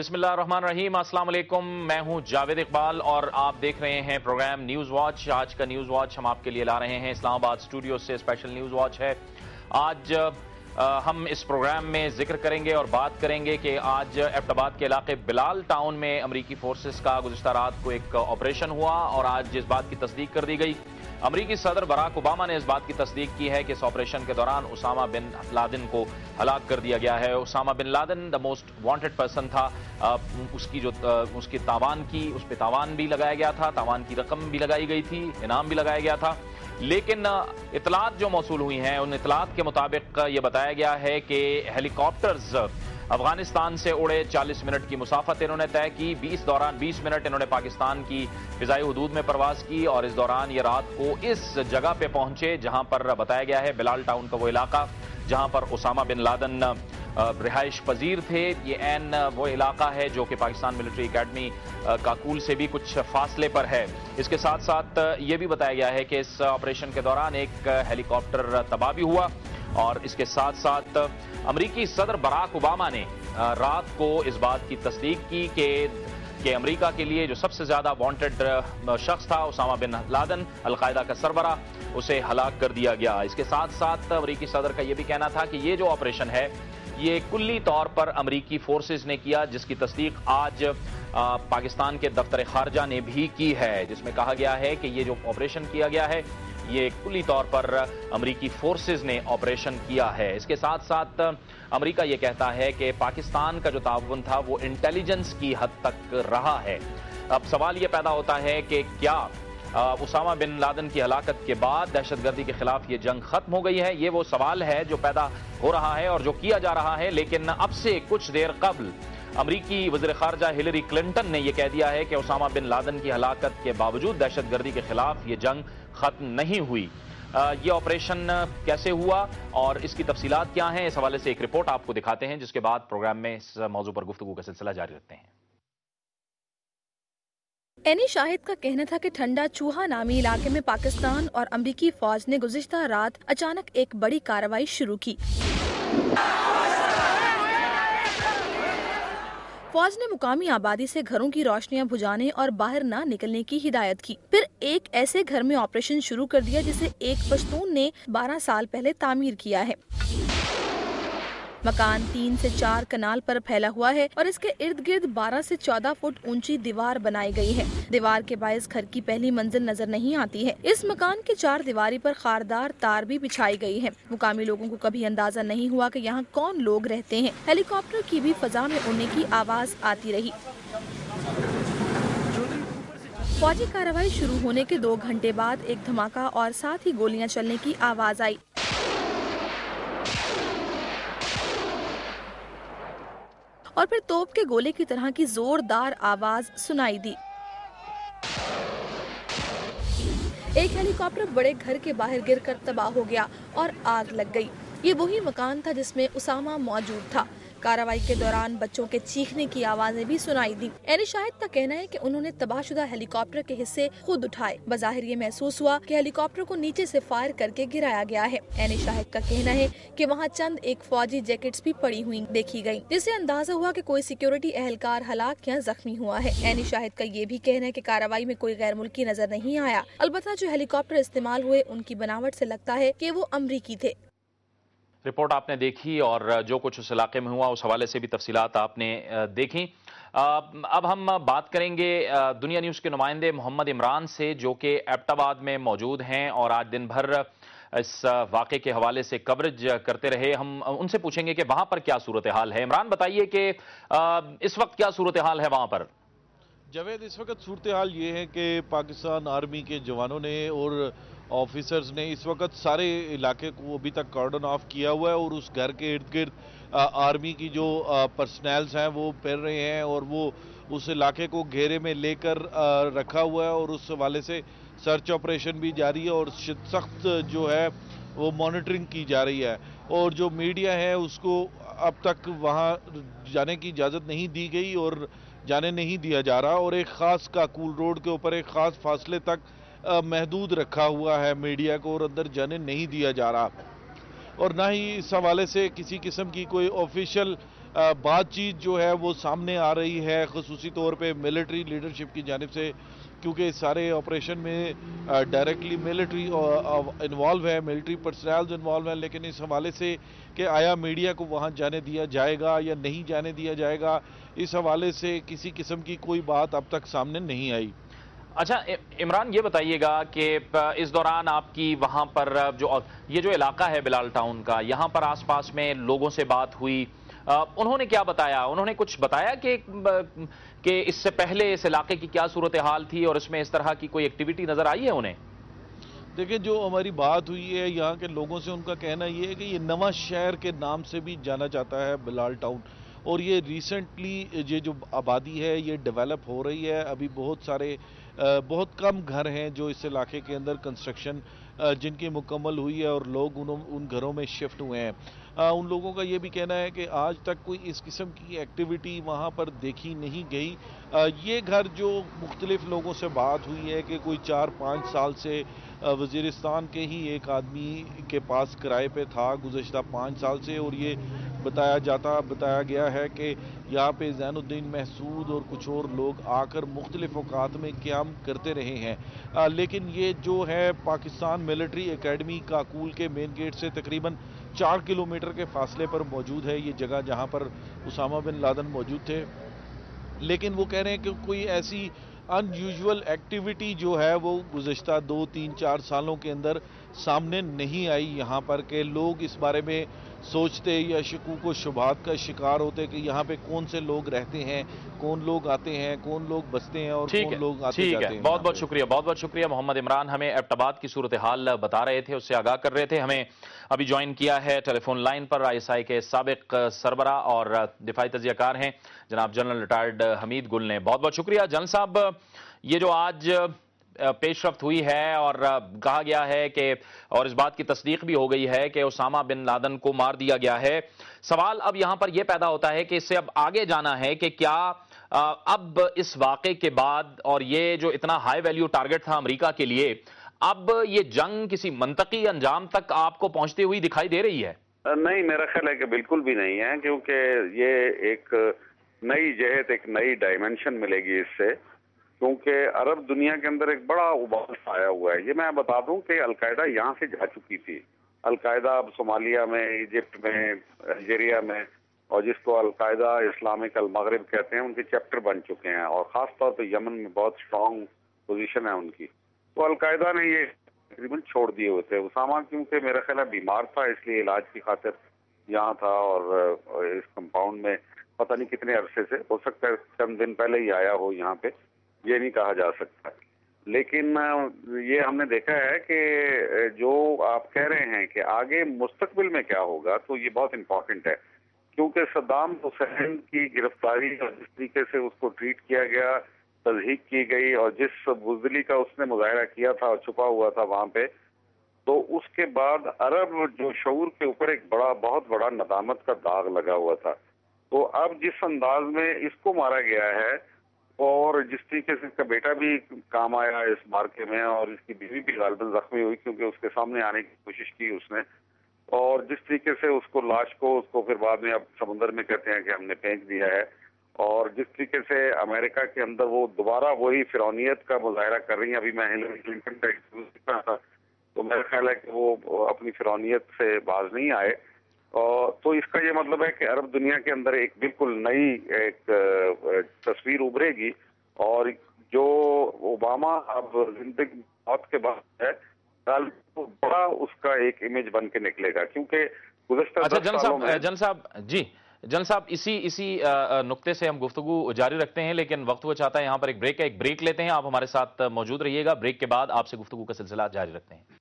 بسم اللہ الرحمن الرحیم، السلام علیکم۔ میں ہوں جاوید اقبال اور آپ دیکھ رہے ہیں پروگرام نیوز واچ۔ آج کا نیوز واچ ہم آپ کے لیے لا رہے ہیں اسلام آباد اسٹوڈیو سے۔ اسپیشل نیوز واچ ہے۔ آج ہم اس پروگرام میں ذکر کریں گے اور بات کریں گے کہ آج ایبٹ آباد کے علاقے بلال ٹاؤن میں امریکی فورسز کا گزشتہ رات کو ایک آپریشن ہوا اور آج اس بات کی تصدیق کر دی گئی۔ امریکی صدر باراک اوباما نے اس بات کی تصدیق کی ہے کہ اس آپریشن کے دوران اسامہ بن لادن کو ہلاک کر دیا گیا ہے۔ Osama bin Laden the most wanted person تھا۔ اس پہ تاوان بھی لگایا گیا تھا، تاوان کی رقم بھی لگائی گئی تھی، انعام بھی لگایا گیا تھا، لیکن اطلاعات جو موصول ہوئی ہیں ان اطلاعات کے مطابق یہ بتایا گیا ہے کہ ہیلی کاپٹرز افغانستان سے اڑے، 40 منٹ کی مسافت انہوں نے طے کی، 20 منٹ انہوں نے پاکستان کی فضائی حدود میں پرواز کی اور اس دوران یہ رات کو اس جگہ پہ پہنچے جہاں پر بتایا گیا ہے بلال ٹاؤن کا وہ علاقہ جہاں پر اسامہ بن لادن رہائش پذیر تھے۔ یہ عین وہ علاقہ ہے جو کہ پاکستان ملٹری اکیڈمی کاکول سے بھی کچھ فاصلے پر ہے۔ اس کے ساتھ ساتھ یہ بھی بتایا گیا ہے کہ اس آپریشن کے دوران ایک ہیلی کاپٹر تباہ بھی ہوا اور اس کے ساتھ ساتھ امریکی صدر باراک اوباما نے رات کو اس بات کی تصدیق کی کہ امریکہ کے لیے جو سب سے زیادہ وانٹڈ شخص تھا اسامہ بن لادن، القاعدہ کا سربراہ، اسے ہلاک کر دیا گیا۔ اس کے ساتھ ساتھ امریکی صدر کا یہ بھی کہنا تھا کہ یہ جو آپریشن ہے یہ کلی طور پر امریکی فورسز نے کیا، جس کی تصدیق آج پاکستان کے دفتر خارجہ نے بھی کی ہے، جس میں کہا گیا ہے کہ یہ جو آپریشن کیا گیا ہے یہ کلی طور پر امریکی فورسز نے آپریشن کیا ہے۔ اس کے ساتھ ساتھ امریکہ یہ کہتا ہے کہ پاکستان کا جو تعاون تھا وہ انٹیلیجنس کی حد تک رہا ہے۔ اب سوال یہ پیدا ہوتا ہے کہ کیا اسامہ بن لادن کی ہلاکت کے بعد دہشت گردی کے خلاف یہ جنگ ختم ہو گئی ہے؟ یہ وہ سوال ہے جو پیدا ہو رہا ہے اور جو کیا جا رہا ہے، لیکن اب سے کچھ دیر قبل امریکی وزیر خارجہ ہلری کلنٹن نے یہ کہہ دیا ہے کہ اسامہ بن لادن کی ہلاکت کے باوجود دہشت گردی کے خلاف یہ جنگ ختم نہیں ہوئی۔ یہ آپریشن کیسے ہوا اور اس کی تفصیلات کیا ہیں، اس حوالے سے ایک رپورٹ آپ کو دکھاتے ہیں، جس کے بعد پروگرام میں اس موضوع پر گفتگو کا سلسلہ جاری رکھتے ہیں۔ اینی شاہد کا کہنا تھا کہ ٹھنڈا چوہا نامی علاقے میں پاکستان اور امریکی فوج نے گزشتہ رات اچانک ایک بڑی کارروائی شروع کی۔ فوج نے مقامی آبادی سے گھروں کی روشنیاں بجھانے اور باہر نہ نکلنے کی ہدایت کی۔ پھر ایک ایسے گھر میں آپریشن شروع کر دیا جسے ایک پشتون نے 12 سال پہلے تعمیر کیا ہے۔ مکان 3 سے 4 کنال پر پھیلا ہوا ہے اور اس کے ارد گرد 12 سے 14 فٹ اونچی دیوار بنائی گئی ہے۔ دیوار کے باعث گھر کی پہلی منزل نظر نہیں آتی ہے۔ اس مکان کی 4 دیواری پر خاردار تار بھی بچھائی گئی ہے۔ مقامی لوگوں کو کبھی اندازہ نہیں ہوا کہ یہاں کون لوگ رہتے ہیں۔ ہیلی کاپٹر کی بھی فضا میں اڑنے کی آواز آتی رہی۔ فوجی کارروائی شروع ہونے کے 2 گھنٹے بعد ایک دھماکہ اور ساتھ ہی گولیاں چلنے کی آواز آئی۔ اور پھر توپ کے گولے کی طرح کی زوردار آواز سنائی دی۔ ایک ہیلی کاپٹر بڑے گھر کے باہر گر کر تباہ ہو گیا اور آگ لگ گئی۔ یہ وہی مکان تھا جس میں اسامہ موجود تھا۔ کارروائی کے دوران بچوں کے چیخنے کی آوازیں بھی سنائی دی۔ اینی شاہد کا کہنا ہے کہ انہوں نے تباہ شدہ ہیلی کاپٹر کے حصے خود اٹھائے۔ بظاہر یہ محسوس ہوا کہ ہیلی کاپٹر کو نیچے سے فائر کر کے گرایا گیا ہے۔ اینی شاہد کا کہنا ہے کہ وہاں چند ایک فوجی جیکٹس بھی پڑی ہوئی دیکھی گئی، جس سے اندازہ ہوا کہ کوئی سیکیورٹی اہلکار ہلاک یا زخمی ہوا ہے۔ اینی شاہد کا یہ بھی کہنا ہے کہ کارروائی میں کوئی غیر ملکی نظر نہیں آیا، البتہ جو ہیلی کاپٹر استعمال ہوئے ان کی بناوٹ سے لگتا ہے کہ وہ امریکی تھے۔ رپورٹ آپ نے دیکھی اور جو کچھ اس علاقے میں ہوا اس حوالے سے بھی تفصیلات آپ نے دیکھی۔ اب ہم بات کریں گے دنیا نیوز کے نمائندے محمد عمران سے، جو کہ ایبٹ آباد میں موجود ہیں اور آج دن بھر اس واقعے کے حوالے سے کوریج کرتے رہے۔ ہم ان سے پوچھیں گے کہ وہاں پر کیا صورتحال ہے۔ عمران بتائیے کہ اس وقت کیا صورتحال ہے وہاں پر؟ جاوید، اس وقت صورتحال یہ ہے کہ پاکستان آرمی کے جوانوں نے اور آفیسرز نے اس وقت سارے علاقے کو ابھی تک کارڈن آف کیا ہوا ہے اور اس گھر کے ارد گرد آرمی کی جو پرسنلز ہیں وہ پھر رہے ہیں اور وہ اس علاقے کو گھیرے میں لے کر رکھا ہوا ہے اور اس حوالے سے سرچ آپریشن بھی جاری ہے اور سخت جو ہے وہ مانیٹرنگ کی جا رہی ہے، اور جو میڈیا ہے اس کو اب تک وہاں جانے کی اجازت نہیں دی گئی اور جانے نہیں دیا جا رہا، اور ایک خاص کاکول روڈ کے اوپر ایک خاص فاصلے تک محدود رکھا ہوا ہے میڈیا کو اور اندر جانے نہیں دیا جا رہا، اور نہ ہی اس حوالے سے کسی قسم کی کوئی آفیشیل بات چیت جو ہے وہ سامنے آ رہی ہے، خصوصی طور پہ ملٹری لیڈرشپ کی جانب سے، کیونکہ سارے آپریشن میں ڈائریکٹلی ملٹری انوالو ہے، ملٹری پرسنلز انوالو ہیں، لیکن اس حوالے سے کہ آیا میڈیا کو وہاں جانے دیا جائے گا یا نہیں جانے دیا جائے گا، اس حوالے سے کسی قسم کی کوئی بات اب تک سامنے نہیں آئی۔ اچھا عمران، یہ بتائیے گا کہ اس دوران آپ کی وہاں پر یہ جو علاقہ ہے بلال ٹاؤن کا، یہاں پر آس پاس میں لوگوں سے بات ہوئی، انہوں نے کیا بتایا؟ انہوں نے کچھ بتایا کہ اس سے پہلے اس علاقے کی کیا صورتحال تھی اور اس میں اس طرح کی کوئی ایکٹیویٹی نظر آئی ہے انہیں؟ دیکھیں، جو ہماری بات ہوئی ہے یہاں کے لوگوں سے، ان کا کہنا یہ ہے کہ یہ نواں شہر کے نام سے بھی جانا جاتا ہے بلال ٹاؤن، اور یہ ریسنٹلی یہ جو آبادی ہے یہ ڈیولپ ہو رہی ہے۔ ابھی بہت کم گھر ہیں جو اس علاقے کے اندر کنسٹرکشن جن کی مکمل ہوئی ہے اور لوگ ان گھروں میں شفٹ ہوئے ہیں۔ ان لوگوں کا یہ بھی کہنا ہے کہ آج تک کوئی اس قسم کی ایکٹیویٹی وہاں پر دیکھی نہیں گئی۔ یہ گھر جو مختلف لوگوں سے بات ہوئی ہے کہ کوئی 4-5 سال سے وزیرستان کے ہی ایک آدمی کے پاس کرائے پہ تھا گزشتہ 5 سال سے، اور یہ بتایا گیا ہے کہ یہاں پہ زین الدین محسود اور کچھ اور لوگ آ کر مختلف اوقات میں قیام کرتے رہے ہیں، لیکن یہ جو ہے پاکستان ملٹری اکیڈمی کاکول کے مین گیٹ سے تقریباً 4 کلومیٹر کے فاصلے پر موجود ہے یہ جگہ جہاں پر اسامہ بن لادن موجود تھے۔ لیکن وہ کہہ رہے ہیں کہ کوئی ایسی ان یوزول ایکٹیویٹی جو ہے وہ گزشتہ 2-3-4 سالوں کے اندر سامنے نہیں آئی یہاں پر، کہ لوگ اس بارے میں سوچتے یا شکوک و شبہات کا شکار ہوتے کہ یہاں پہ کون سے لوگ رہتے ہیں، کون لوگ آتے ہیں، کون لوگ بستے ہیں اور کون لوگ آتے جاتے ہیں۔ بہت بہت شکریہ محمد عمران، ہمیں ایبٹ آباد کی صورتحال بتا رہے تھے، اس سے آگاہ کر رہے تھے۔ ہمیں ابھی جوائن کیا ہے ٹیلی فون لائن پر ISI کے سابق سربراہ اور دفاعی تجزیہ کار ہیں جناب جنرل ریٹائرڈ حمید گل نے۔ بہت شکریہ جنرل صاحب۔ یہ جو آج پیش رفت ہوئی ہے اور کہا گیا ہے کہ، اور اس بات کی تصدیق بھی ہو گئی ہے کہ اسامہ بن لادن کو مار دیا گیا ہے، سوال اب یہاں پر یہ پیدا ہوتا ہے کہ اس سے اب آگے جانا ہے کہ کیا اب اس واقعے کے بعد، اور یہ جو اتنا ہائی ویلیو ٹارگٹ تھا امریکہ کے لیے، اب یہ جنگ کسی منطقی انجام تک آپ کو پہنچتی ہوئی دکھائی دے رہی ہے؟ نہیں، میرا خیال ہے کہ بالکل بھی نہیں ہے، کیونکہ یہ ایک نئی جہت، ایک نئی ڈائمنشن ملے گی اس سے، کیونکہ عرب دنیا کے اندر ایک بڑا ابال آیا ہوا ہے۔ یہ میں بتا دوں کہ القاعدہ یہاں سے جا چکی تھی۔ القاعدہ اب صومالیہ میں، ایجپٹ میں، الجیریا میں، اور جس کو القاعدہ اسلامک المغرب کہتے ہیں، ان کے چیپٹر بن چکے ہیں، اور خاص طور پہ یمن میں بہت اسٹرانگ پوزیشن ہے ان کی۔ تو القاعدہ نے یہ تقریباً چھوڑ دیے ہوئے تھے۔ اسامہ کیونکہ میرا خیال ہے بیمار تھا، اس لیے علاج کی خاطر یہاں تھا، اور اس کمپاؤنڈ میں پتہ نہیں کتنے عرصے سے، ہو سکتا ہے چند دن پہلے ہی آیا ہو یہاں پہ، یہ نہیں کہا جا سکتا۔ لیکن یہ ہم نے دیکھا ہے کہ جو آپ کہہ رہے ہیں کہ آگے مستقبل میں کیا ہوگا، تو یہ بہت امپورٹنٹ ہے، کیونکہ صدام حسین کی گرفتاری اور جس طریقے سے اس کو ٹریٹ کیا گیا، تضحیک کی گئی، اور جس بزدلی کا اس نے مظاہرہ کیا تھا اور چھپا ہوا تھا وہاں پہ، تو اس کے بعد عرب جو شعور کے اوپر ایک بہت بڑا ندامت کا داغ لگا ہوا تھا۔ تو اب جس انداز میں اس کو مارا گیا ہے، اور جس طریقے سے اس کا بیٹا بھی کام آیا اس مارکے میں، اور اس کی بیوی بھی غالباً زخمی ہوئی کیونکہ اس کے سامنے آنے کی کوشش کی اس نے، اور جس طریقے سے اس کو لاش کو اس کو پھر بعد میں اب سمندر میں کہتے ہیں کہ ہم نے پھینک دیا ہے، اور جس طریقے سے امریکہ کے اندر وہ دوبارہ وہی فرعونیت کا مظاہرہ کر رہی ہیں۔ ابھی میں ہلری کلنٹن کا انٹرویو دیکھ رہا تھا، تو میرا خیال ہے کہ وہ اپنی فرعونیت سے باز نہیں آئے، تو اس کا یہ مطلب ہے کہ عرب دنیا کے اندر ایک بالکل نئی ایک تصویر ابھرے گی، اور جو اوباما اب زندگی موت کے بعد ہے، بڑا اس کا ایک امیج بن کے نکلے گا، کیونکہ گزشتہ 10 سالوں میں جنرل صاحب اسی نقطے سے ہم گفتگو جاری رکھتے ہیں، لیکن وقت وہ چاہتا ہے یہاں پر ایک بریک لیتے ہیں۔ آپ ہمارے ساتھ موجود رہیے گا، بریک کے بعد آپ سے گفتگو کا سلسلہ جاری رکھتے ہیں۔